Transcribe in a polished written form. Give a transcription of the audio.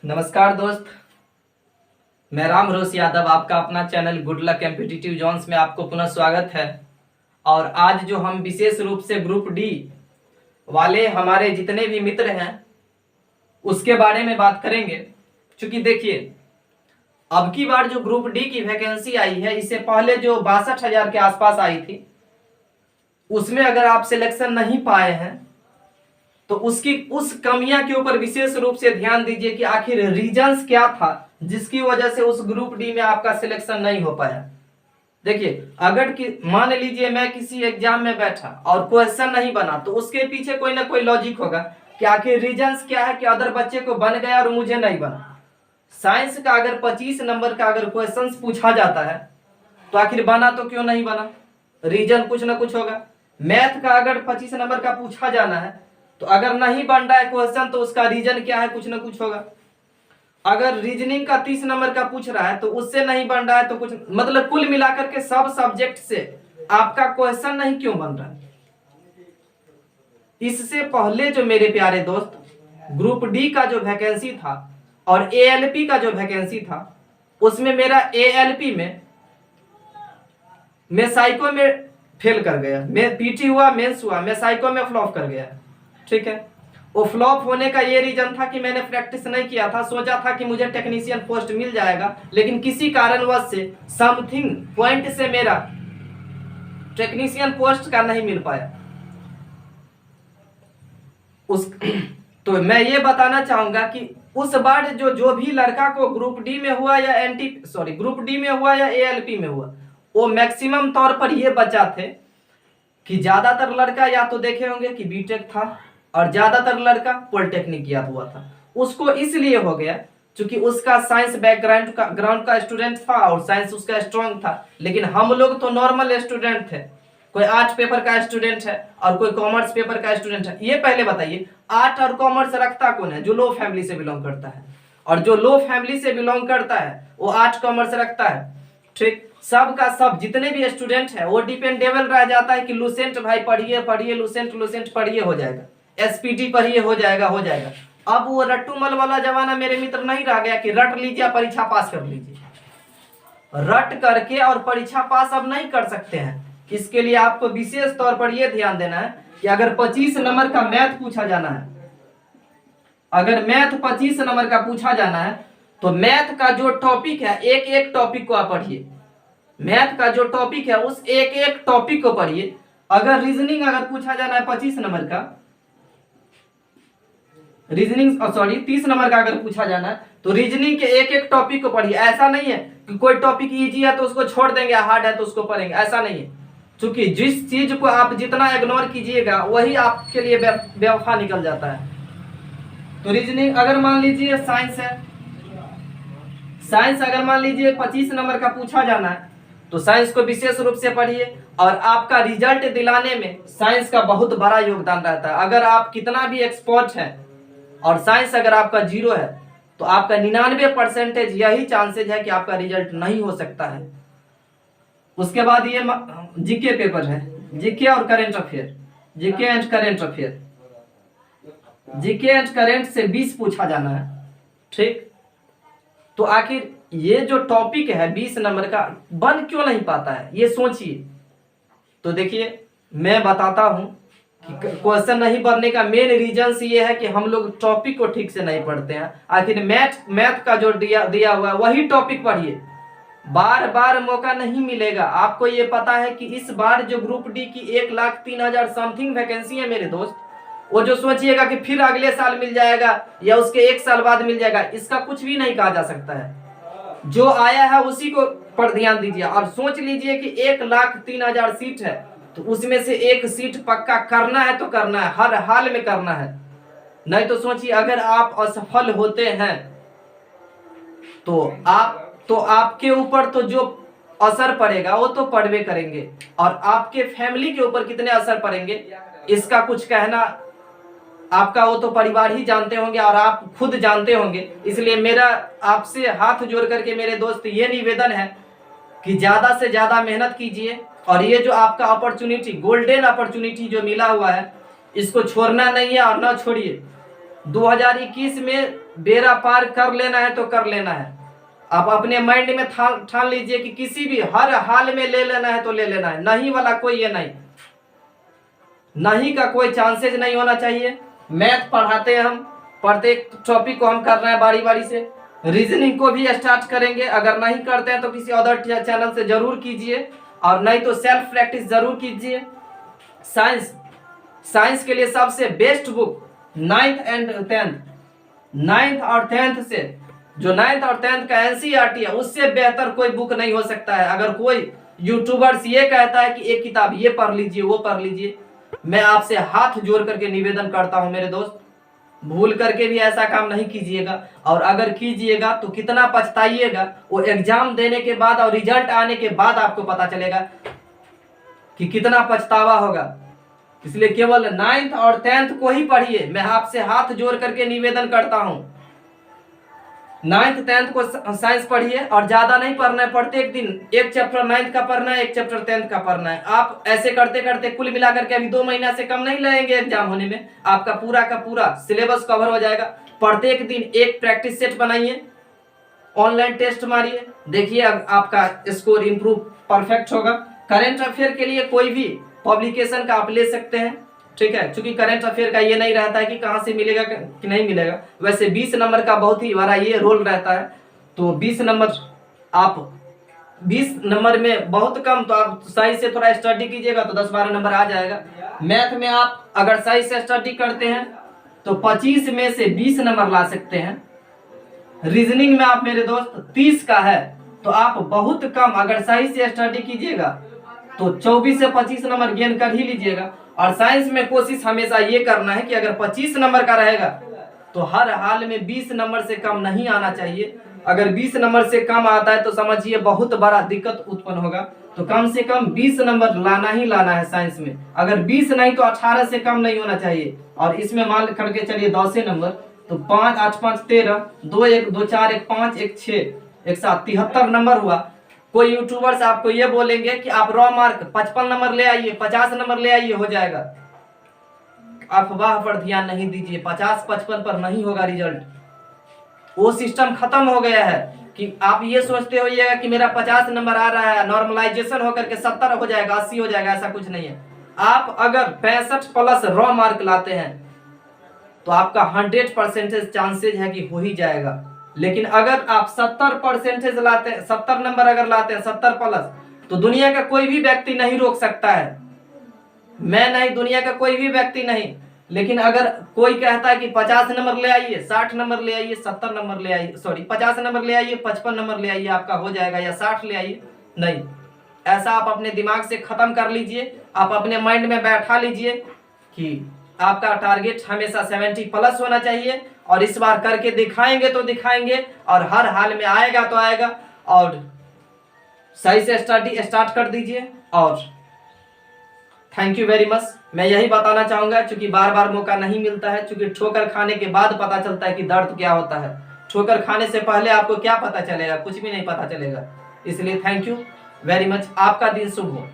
नमस्कार दोस्त, मैं राम रोस यादव, आपका अपना channel good luck competitive zones में आपको पुनः स्वागत है। और आज जो हम विशेष रूप से ग्रुप डी वाले हमारे जितने भी मित्र हैं उसके बारे में बात करेंगे। क्योंकि देखिए, अब की बार जो ग्रुप डी की वैकेंसी आई है, इससे पहले जो 62,000 के आसपास आई थी, उसमें अगर आप सिलेक्शन नहीं पाए हैं तो उस कमियां के ऊपर विशेष रूप से ध्यान दीजिए कि आखिर रीजंस क्या था जिसकी वजह से उस ग्रुप डी में आपका सिलेक्शन नहीं हो पाया। देखिए, अगर मान लीजिए मैं किसी एग्जाम में बैठा और क्वेश्चन नहीं बना तो उसके पीछे कोई ना कोई लॉजिक होगा कि आखिर रीजंस क्या है कि अदर बच्चे को बन गया और मुझे नहीं बना। साइंस का अगर 25 नंबर का अगर क्वेश्चन पूछा जाता है तो आखिर बना तो क्यों नहीं बना, रीजन कुछ ना कुछ होगा। मैथ का अगर 25 नंबर का पूछा जाना है तो अगर नहीं बन रहा है क्वेश्चन तो उसका रीजन क्या है, कुछ ना कुछ होगा। अगर रीजनिंग का 30 नंबर का पूछ रहा है तो उससे नहीं बन रहा है तो कुछ, मतलब कुल मिलाकर के सब सब्जेक्ट से आपका क्वेश्चन नहीं क्यों बन रहा है। इससे पहले जो मेरे प्यारे दोस्त ग्रुप डी का जो वैकेंसी था और एएलपी का जो वैकेंसी था, उसमें मेरा एएलपी में मैं साइको में फेल कर गया, मैं पीटी हुआ, मेंस हुआ, मैं साइको में फ्लॉप कर गया। ठीक है, वो फ्लॉप होने का ये रीजन था कि मैंने प्रैक्टिस नहीं किया था। सोचा था कि मुझे टेक्नीशियन पोस्ट मिल जाएगा, लेकिन किसी कारणवश से समथिंग पॉइंट से मेरा टेक्नीशियन पोस्ट का नहीं मिल पाया। तो मैं ये बताना चाहूंगा कि उस बार जो भी लड़का को ग्रुप डी में हुआ या ग्रुप डी में हुआ या एएलपी में हुआ, वो मैक्सिमम तौर पर ये बचा थे कि ज्यादातर लड़का या तो देखे होंगे कि बीटेक था और ज्यादातर लड़का पॉलिटेक्निक किया हुआ था। उसको इसलिए हो गया क्योंकि उसका साइंस बैकग्राउंड का स्टूडेंट था और साइंस उसका स्ट्रांग था। लेकिन हम लोग तो नॉर्मल स्टूडेंट थे, कोई आर्ट पेपर का स्टूडेंट है और कोई कॉमर्स पेपर का स्टूडेंट है। ये पहले बताइए, आर्ट और कॉमर्स रखता कौन है? जो लो फैमिली से बिलोंग करता है, और जो लो फैमिली से बिलोंग करता है वो आर्ट कॉमर्स रखता है। ठीक, सब का सब जितने भी स्टूडेंट है वो डिपेंडेबल रह जाता है कि लुसेंट भाई पढ़िए पढ़िए, लुसेंट पढ़िए, हो जाएगा, एसपीटी पढ़िए, हो जाएगा। अब वो रट्टूमल वाला जमाना मेरे मित्र नहीं रह गया कि रट लीजिए परीक्षा पास कर लीजिए। रट करके और परीक्षा पास अब नहीं कर सकते हैं। इसके लिए आपको विशेष तौर पर यह ध्यान देना है कि अगर 25 नंबर का मैथ पूछा जाना है, अगर मैथ 25 नंबर का पूछा जाना है तो मैथ का जो टॉपिक है, एक एक टॉपिक को आप पढ़िए। मैथ का जो टॉपिक है उस एक एक टॉपिक को पढ़िए। अगर रीजनिंग अगर पूछा जाना है 25 नंबर का, 30 नंबर का अगर पूछा जाना है तो रीजनिंग के एक एक टॉपिक को पढ़िए। ऐसा नहीं है कि कोई टॉपिक इजी है तो उसको छोड़ देंगे, हार्ड है तो उसको पढ़ेंगे, ऐसा नहीं है। क्योंकि जिस चीज को आप जितना इग्नोर कीजिएगा वही आपके लिए बेवफा निकल जाता है। तो रीजनिंग अगर मान लीजिए साइंस है, साइंस अगर मान लीजिए 25 नंबर का पूछा जाना है तो साइंस को विशेष रूप से पढ़िए। और आपका रिजल्ट दिलाने में साइंस का बहुत बड़ा योगदान रहता है। अगर आप कितना भी एक्सपर्ट है और साइंस अगर आपका 0 है तो आपका 99% यही चांसेज है कि आपका रिजल्ट नहीं हो सकता है। उसके बाद ये जीके पेपर है, जीके और current affair, GK and current affair. GK and current से 20 पूछा जाना है। ठीक, तो आखिर ये जो टॉपिक है 20 नंबर का बन क्यों नहीं पाता है, ये सोचिए। तो देखिए, मैं बताता हूं कि क्वेश्चन नहीं बनने का मेन रीजन ये है कि हम लोग टॉपिक को ठीक से नहीं पढ़ते हैं। आखिर मैथ का जो दिया हुआ है वही टॉपिक पढ़िए, बार बार मौका नहीं मिलेगा। आपको ये पता है कि इस बार जो ग्रुप डी की 1,03,000 समथिंग वैकेंसी है मेरे दोस्त, वो जो सोचिएगा कि फिर अगले साल मिल जाएगा या उसके 1 साल बाद मिल जाएगा, इसका कुछ भी नहीं कहा जा सकता है। जो आया है उसी को पर ध्यान दीजिए। और सोच लीजिए कि 1,03,000 सीट है तो उसमें से एक सीट पक्का करना है तो करना है, हर हाल में करना है। नहीं तो सोचिए, अगर आप असफल होते हैं तो आपके ऊपर तो जो असर पड़ेगा वो तो पड़वे करेंगे, और आपके फैमिली के ऊपर कितने असर पड़ेंगे इसका कुछ कहना आपका वो तो परिवार ही जानते होंगे और आप खुद जानते होंगे। इसलिए मेरा आपसे हाथ जोड़ करके मेरे दोस्त ये निवेदन है कि ज्यादा से ज्यादा मेहनत कीजिए और ये जो आपका अपॉर्चुनिटी, गोल्डन अपॉर्चुनिटी जो मिला हुआ है, इसको छोड़ना नहीं है और ना छोड़िए। 2021 में बेड़ा पार कर लेना है तो कर लेना है। आप अपने माइंड में ठान लीजिए कि किसी भी हर हाल में ले लेना है तो ले लेना है, नहीं वाला कोई ये नहीं, नहीं का कोई चांसेस नहीं होना चाहिए। मैथ पढ़ाते हैं हम, प्रत्येक टॉपिक को हम कर रहे हैं बारी बारी से। रीजनिंग को भी स्टार्ट करेंगे, अगर नहीं करते हैं तो किसी अदर चैनल से जरूर कीजिए, और नहीं तो सेल्फ प्रैक्टिस जरूर कीजिए। साइंस के लिए सबसे best book 9th and 10th, 9th और 10th से, जो 9th और 10th का एनसीईआरटी है उससे बेहतर कोई बुक नहीं हो सकता है। अगर कोई यूट्यूबर्स ये कहता है कि एक किताब ये पढ़ लीजिए वो पढ़ लीजिए, मैं आपसे हाथ जोड़ करके निवेदन करता हूं मेरे दोस्त, भूल करके भी ऐसा काम नहीं कीजिएगा। और अगर कीजिएगा तो कितना पछताइएगा, वो एग्जाम देने के बाद और रिजल्ट आने के बाद आपको पता चलेगा कि कितना पछतावा होगा। इसलिए केवल 9th और 10th को ही पढ़िए, मैं आपसे हाथ जोड़ करके निवेदन करता हूं। 9th 10th को साइंस पढ़िए, और ज्यादा नहीं पढ़ना है, प्रत्येक दिन एक चैप्टर 9th का पढ़ना है, एक चैप्टर 10th का पढ़ना है। आप ऐसे करते करते कुल मिलाकर के अभी 2 महीना से कम नहीं लगेंगे एग्जाम होने में, आपका पूरा का पूरा सिलेबस कवर हो जाएगा। प्रत्येक दिन एक प्रैक्टिस सेट बनाइए, ऑनलाइन टेस्ट मारिए, देखिए आपका स्कोर इंप्रूव परफेक्ट होगा। करेंट अफेयर के लिए कोई भी पब्लिकेशन का आप ले सकते हैं, ठीक है, क्योंकि करंट अफेयर का ये नहीं रहता है कि कहाँ से मिलेगा कि नहीं मिलेगा। वैसे 20 नंबर का बहुत ही बड़ा ये रोल रहता है, तो 20 नंबर आप 20 नंबर में बहुत कम, तो आप साइंस से थोड़ा स्टडी कीजिएगा तो 10-12 नंबर आ जाएगा। मैथ में आप अगर साइंस से स्टडी करते हैं तो 25 में से 20 नंबर ला सकते हैं। रीजनिंग में आप मेरे दोस्त 30 का है, तो आप बहुत कम अगर साइंस से स्टडी कीजिएगा तो 24 से 25 नंबर गेन कर ही लीजिएगा। और साइंस में कोशिश हमेशा ये करना है कि अगर 25 नंबर का रहेगा तो हर हाल में 20 नंबर से कम नहीं आना चाहिए। अगर 20 नंबर से कम आता है तो समझिए बहुत बड़ा दिक्कत उत्पन्न होगा। तो कम से कम 20 नंबर लाना ही लाना है साइंस में, अगर 20 नहीं तो 18 से कम नहीं होना चाहिए। और इसमें मान करके चलिए 10 नंबर, तो 5 8 5 13, 2 1 2 4 1 5 1 6 1 7 73 नंबर हुआ। कोई यूट्यूबर्स आपको ये बोलेंगे कि आप रॉ मार्क 55 नंबर ले आइए, 50 नंबर ले आइए, हो जाएगा। अफवाह पर ध्यान नहीं दीजिए, 50-55 पर नहीं होगा रिजल्ट। वो सिस्टम खत्म हो गया है कि आप ये सोचते होइएगा कि मेरा 50 नंबर आ रहा है, नॉर्मलाइजेशन होकर के 70 हो जाएगा, 80 हो जाएगा, ऐसा कुछ नहीं है। आप अगर 65 प्लस रॉ मार्क लाते हैं तो आपका 100% चांसेज है कि हो ही जाएगा। लेकिन अगर आप 70% लाते हैं, 70 नंबर अगर लाते हैं 70 प्लस, तो दुनिया का कोई भी व्यक्ति नहीं रोक सकता है, मैं नहीं, दुनिया का कोई भी व्यक्ति नहीं। लेकिन अगर कोई कहता है कि 50 नंबर ले आइए, 60 नंबर ले आइए, 70 नंबर ले आइए, सॉरी 50 नंबर ले आइए, 55 नंबर ले आइए, आपका हो जाएगा, या 60 ले आइए, नहीं। ऐसा आप अपने दिमाग से खत्म कर लीजिए, आप अपने माइंड में बैठा लीजिए कि आपका टारगेट हमेशा 70 प्लस होना चाहिए। और इस बार करके दिखाएंगे तो दिखाएंगे, और हर हाल में आएगा तो आएगा। और सही से स्टडी स्टार्ट कर दीजिए। और थैंक यू वेरी मच। मैं यही बताना चाहूंगा, क्योंकि बार बार मौका नहीं मिलता है, क्योंकि ठोकर खाने के बाद पता चलता है कि दर्द क्या होता है। ठोकर खाने से पहले आपको क्या पता चलेगा, कुछ भी नहीं पता चलेगा। इसलिए थैंक यू वेरी मच, आपका दिन शुभ हो।